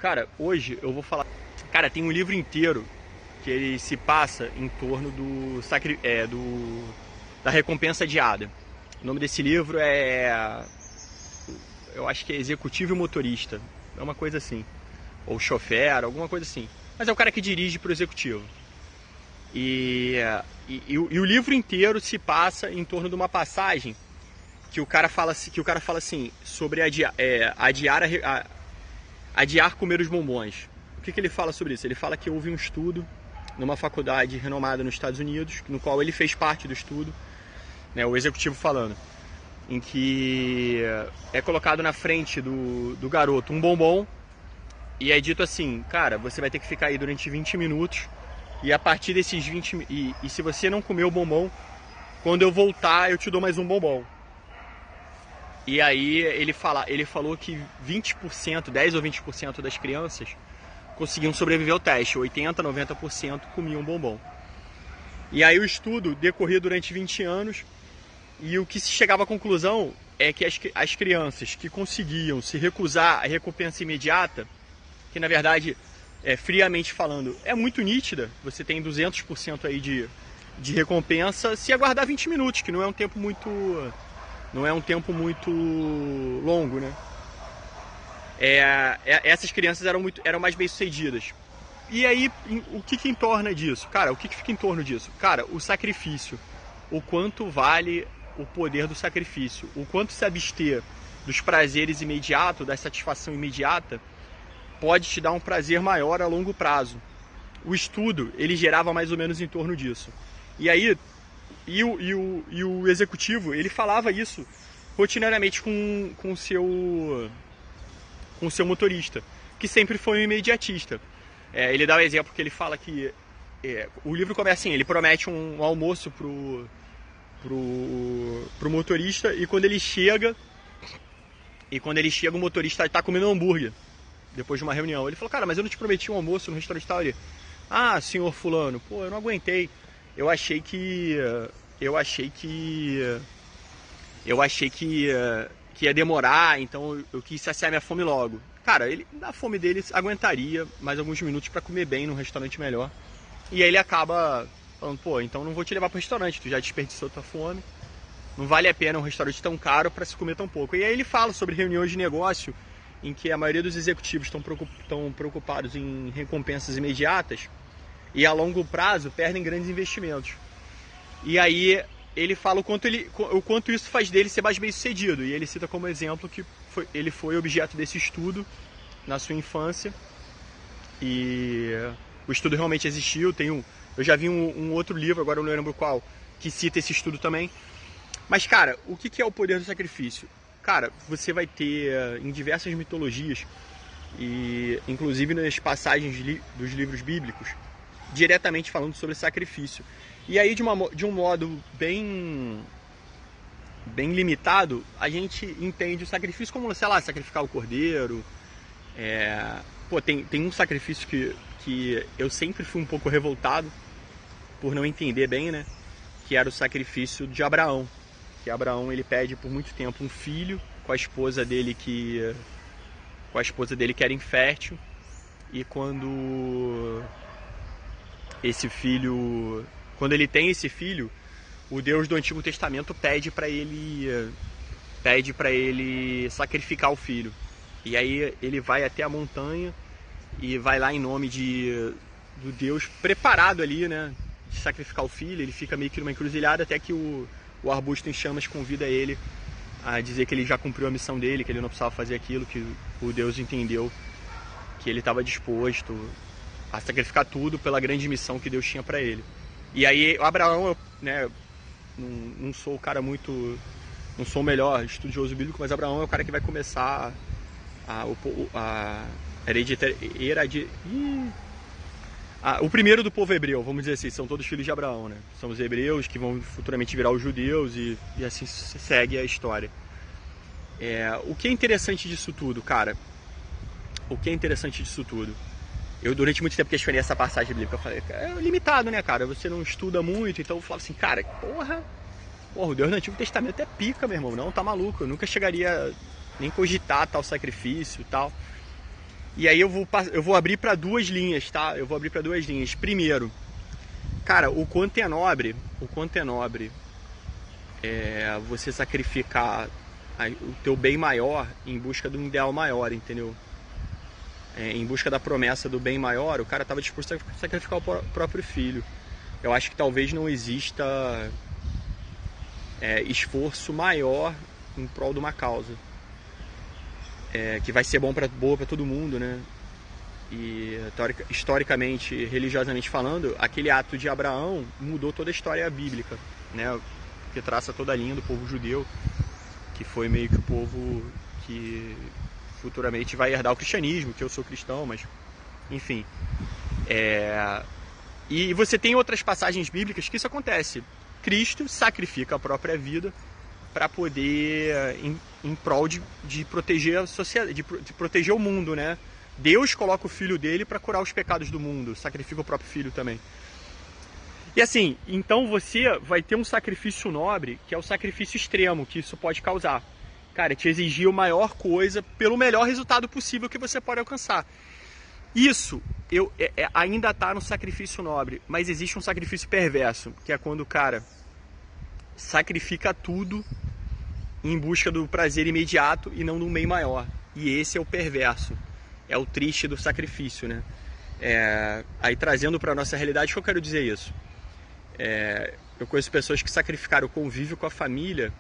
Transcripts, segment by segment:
Cara, hoje eu vou falar. Cara, tem um livro inteiro que ele se passa em torno da recompensa adiada. O nome desse livro é. Eu acho que é Executivo e Motorista. É uma coisa assim. Ou chofer, alguma coisa assim. Mas é o cara que dirige pro executivo. E o livro inteiro se passa em torno de uma passagem que o cara fala assim sobre adiar comer os bombons. O que ele fala sobre isso? Ele fala que houve um estudo numa faculdade renomada nos Estados Unidos, no qual ele fez parte do estudo, né, o executivo falando, em que é colocado na frente do garoto um bombom e é dito assim, cara, você vai ter que ficar aí durante 20 minutos e a partir desses 20 e se você não comer o bombom, quando eu voltar eu te dou mais um bombom. E aí ele falou que 20%, 10 ou 20% das crianças conseguiam sobreviver ao teste, 80, 90% comiam bombom. E aí o estudo decorria durante 20 anos e o que se chegava à conclusão é que as crianças que conseguiam se recusar à recompensa imediata, que na verdade, friamente falando, é muito nítida, você tem 200% aí de recompensa se aguardar 20 minutos, que não é um tempo muito longo, né? Essas crianças eram mais bem sucedidas. E aí, o que entorna disso? Cara, o que fica em torno disso? Cara, o sacrifício. O quanto vale o poder do sacrifício. O quanto se abster dos prazeres imediatos, da satisfação imediata, pode te dar um prazer maior a longo prazo. O estudo, ele gerava mais ou menos em torno disso. E aí, o executivo, ele falava isso rotineiramente com o seu motorista, que sempre foi um imediatista. Ele dá o exemplo que ele fala que o livro começa assim, ele promete um almoço pro motorista e quando ele chega o motorista está comendo um hambúrguer depois de uma reunião. Ele falou, cara, mas eu não te prometi um almoço no restaurante tal. Ele, senhor fulano, pô, eu não aguentei. Eu achei que ia demorar, então eu quis saciar minha fome logo. Cara, ele, na fome dele, aguentaria mais alguns minutos para comer bem num restaurante melhor. E aí ele acaba falando, pô, então não vou te levar pro restaurante, tu já desperdiçou tua fome. Não vale a pena um restaurante tão caro para se comer tão pouco. E aí ele fala sobre reuniões de negócio em que a maioria dos executivos estão preocupados em recompensas imediatas e a longo prazo perdem grandes investimentos. E aí ele fala o quanto isso faz dele ser mais bem sucedido. E ele cita como exemplo que ele foi objeto desse estudo na sua infância. E o estudo realmente existiu. Eu já vi um outro livro, agora eu não lembro qual, que cita esse estudo também. Mas, cara, o que é o poder do sacrifício? Cara, você vai ter em diversas mitologias, e inclusive nas passagens dos livros bíblicos, diretamente falando sobre sacrifício. E aí, de um modo bem limitado, a gente entende o sacrifício como, sei lá, sacrificar o cordeiro. Tem um sacrifício que eu sempre fui um pouco revoltado por não entender bem, né? Que era o sacrifício de Abraão. Que Abraão, ele pede por muito tempo um filho com a esposa dele que era infértil. E quando ele tem esse filho, o Deus do Antigo Testamento pede para ele sacrificar o filho. E aí ele vai até a montanha e vai lá em nome do Deus preparado ali, né, de sacrificar o filho. Ele fica meio que numa encruzilhada até que o arbusto em chamas convida ele a dizer que ele já cumpriu a missão dele, que ele não precisava fazer aquilo, que o Deus entendeu que ele estava disposto a sacrificar tudo pela grande missão que Deus tinha para ele. E aí o Abraão, né, não sou o cara não sou o melhor estudioso bíblico, mas Abraão é o cara que vai começar o primeiro do povo hebreu, vamos dizer assim, são todos filhos de Abraão, né? São os hebreus que vão futuramente virar os judeus e assim segue a história. O que é interessante disso tudo, cara? O que é interessante disso tudo? Eu, durante muito tempo, questionei essa passagem bíblica. Eu falei, é limitado, né, cara? Você não estuda muito, então eu falava assim, cara, porra, o Deus do Antigo Testamento é pica, meu irmão. Não, tá maluco. Eu nunca chegaria nem cogitar tal sacrifício e tal. E aí eu vou abrir para duas linhas, tá? Eu vou abrir para duas linhas. Primeiro, cara, o quanto é nobre você sacrificar o teu bem maior em busca de um ideal maior, entendeu? Em busca da promessa do bem maior, o cara estava disposto a sacrificar o próprio filho. Eu acho que talvez não exista esforço maior em prol de uma causa. Que vai ser boa para todo mundo, né? E historicamente, religiosamente falando, aquele ato de Abraão mudou toda a história bíblica, né? Que traça toda a linha do povo judeu, que foi meio que o povo que futuramente vai herdar o cristianismo, que eu sou cristão, mas enfim. E você tem outras passagens bíblicas que isso acontece. Cristo sacrifica a própria vida para poder, em prol de proteger a sociedade, de proteger o mundo, né? Deus coloca o filho dele para curar os pecados do mundo, sacrifica o próprio filho também. E assim, então você vai ter um sacrifício nobre, que é o sacrifício extremo, que isso pode causar. Cara, te exigir a maior coisa pelo melhor resultado possível que você pode alcançar. Isso ainda está no sacrifício nobre, mas existe um sacrifício perverso, que é quando o cara sacrifica tudo em busca do prazer imediato e não do bem maior. E esse é o perverso, é o triste do sacrifício, né? Aí trazendo para a nossa realidade, o que eu quero dizer isso? Eu conheço pessoas que sacrificaram o convívio com a família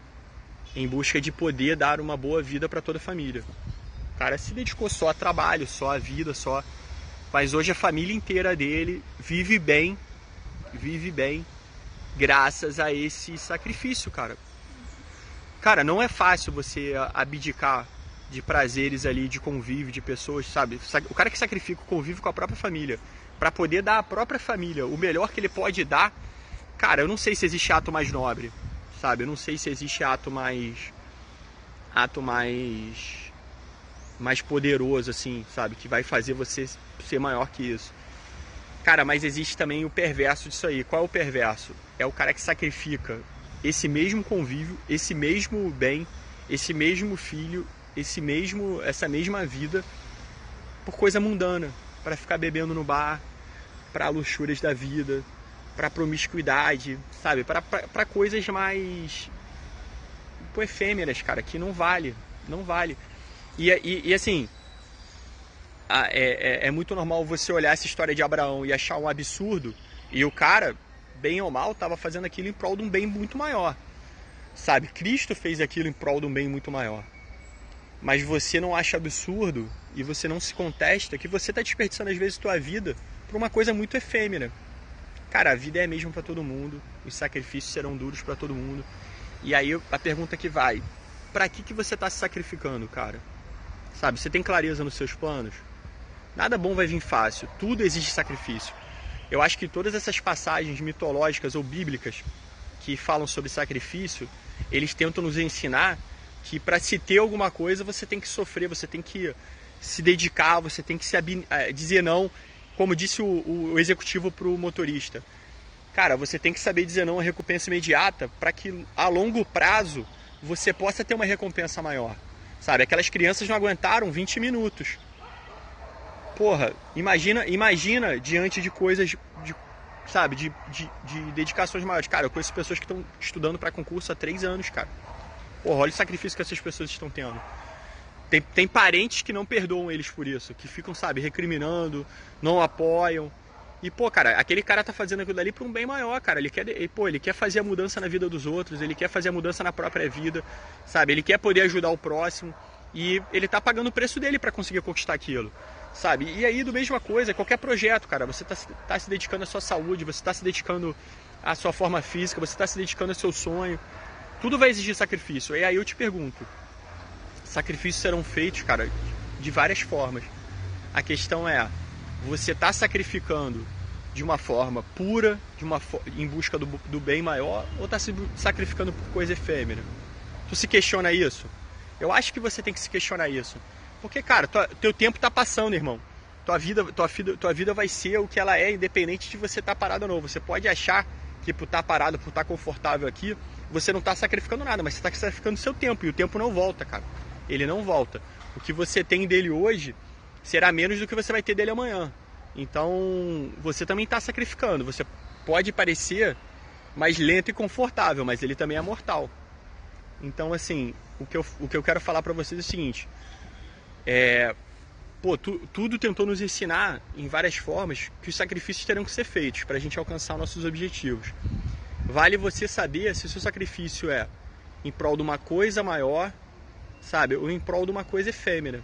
em busca de poder dar uma boa vida para toda a família. O cara se dedicou só a trabalho, só a vida, mas hoje a família inteira dele vive bem graças a esse sacrifício, cara. Cara, não é fácil você abdicar de prazeres ali, de convívio, de pessoas, sabe? O cara que sacrifica o convívio com a própria família para poder dar à própria família o melhor que ele pode dar, cara, eu não sei se existe ato mais nobre, sabe? Eu não sei se existe ato mais poderoso, assim, sabe? Que vai fazer você ser maior que isso. Cara, mas existe também o perverso disso aí. Qual é o perverso? É o cara que sacrifica esse mesmo convívio, esse mesmo bem, esse mesmo filho, essa mesma vida por coisa mundana, para ficar bebendo no bar, para luxúrias da vida, para promiscuidade, sabe? Para coisas mais efêmeras, cara, que não vale. E assim, é muito normal você olhar essa história de Abraão e achar um absurdo, e o cara, bem ou mal, estava fazendo aquilo em prol de um bem muito maior, sabe? Cristo fez aquilo em prol de um bem muito maior. Mas você não acha absurdo e você não se contesta que você está desperdiçando às vezes tua vida por uma coisa muito efêmera. Cara, a vida é a mesma para todo mundo, os sacrifícios serão duros para todo mundo. E aí a pergunta que vai, para que você está se sacrificando, cara? Sabe, você tem clareza nos seus planos? Nada bom vai vir fácil, tudo exige sacrifício. Eu acho que todas essas passagens mitológicas ou bíblicas que falam sobre sacrifício, eles tentam nos ensinar que para se ter alguma coisa você tem que sofrer, você tem que se dedicar, você tem que dizer não, como disse o executivo para o motorista. Cara, você tem que saber dizer não à recompensa imediata para que a longo prazo você possa ter uma recompensa maior. Sabe, aquelas crianças não aguentaram 20 minutos. Porra, imagina diante de coisas, de dedicações maiores. Cara, eu conheço pessoas que estão estudando para concurso há 3 anos, cara. Porra, olha o sacrifício que essas pessoas estão tendo. Tem parentes que não perdoam eles por isso, que ficam, sabe, recriminando, não apoiam. E, pô, cara, aquele cara tá fazendo aquilo dali para um bem maior, cara. Ele quer fazer a mudança na vida dos outros, ele quer fazer a mudança na própria vida, sabe? Ele quer poder ajudar o próximo e ele tá pagando o preço dele para conseguir conquistar aquilo, sabe? E aí, do mesma coisa, qualquer projeto, cara, você tá se dedicando à sua saúde, você tá se dedicando à sua forma física, você tá se dedicando ao seu sonho. Tudo vai exigir sacrifício. E aí eu te pergunto, sacrifícios serão feitos, cara, de várias formas. A questão é, você está sacrificando de uma forma pura, em busca do bem maior, ou está se sacrificando por coisa efêmera? Tu se questiona isso? Eu acho que você tem que se questionar isso. Porque, cara, teu tempo está passando, irmão. Tua vida vai ser o que ela é, independente de você estar parado ou não. Você pode achar que por estar parado, por estar confortável aqui, você não está sacrificando nada, mas você está sacrificando seu tempo, e o tempo não volta, cara. Ele não volta. O que você tem dele hoje será menos do que você vai ter dele amanhã. Então, você também está sacrificando. Você pode parecer mais lento e confortável, mas ele também é mortal. Então, assim, o que eu quero falar para vocês é o seguinte: tudo tentou nos ensinar em várias formas que os sacrifícios terão que ser feitos para a gente alcançar nossos objetivos. Vale você saber se o seu sacrifício é em prol de uma coisa maior, sabe, ou em prol de uma coisa efêmera.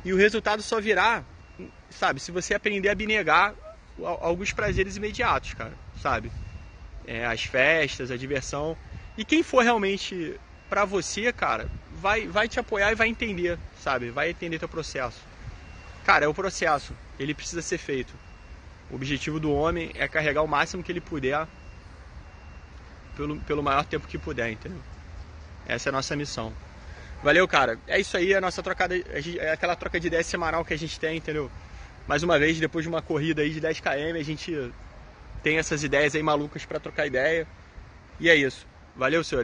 E o resultado só virá, sabe, se você aprender a abnegar alguns prazeres imediatos, cara, sabe? As festas, a diversão. E quem for realmente pra você, cara, vai te apoiar e vai entender, sabe? Vai entender teu processo. Cara, é o processo, ele precisa ser feito. O objetivo do homem é carregar o máximo que ele puder, pelo maior tempo que puder, entendeu? Essa é a nossa missão. Valeu, cara. É isso aí, a nossa trocada, é aquela troca de ideia semanal que a gente tem, entendeu? Mais uma vez, depois de uma corrida aí de 10 km, a gente tem essas ideias aí malucas pra trocar ideia. E é isso. Valeu, senhor.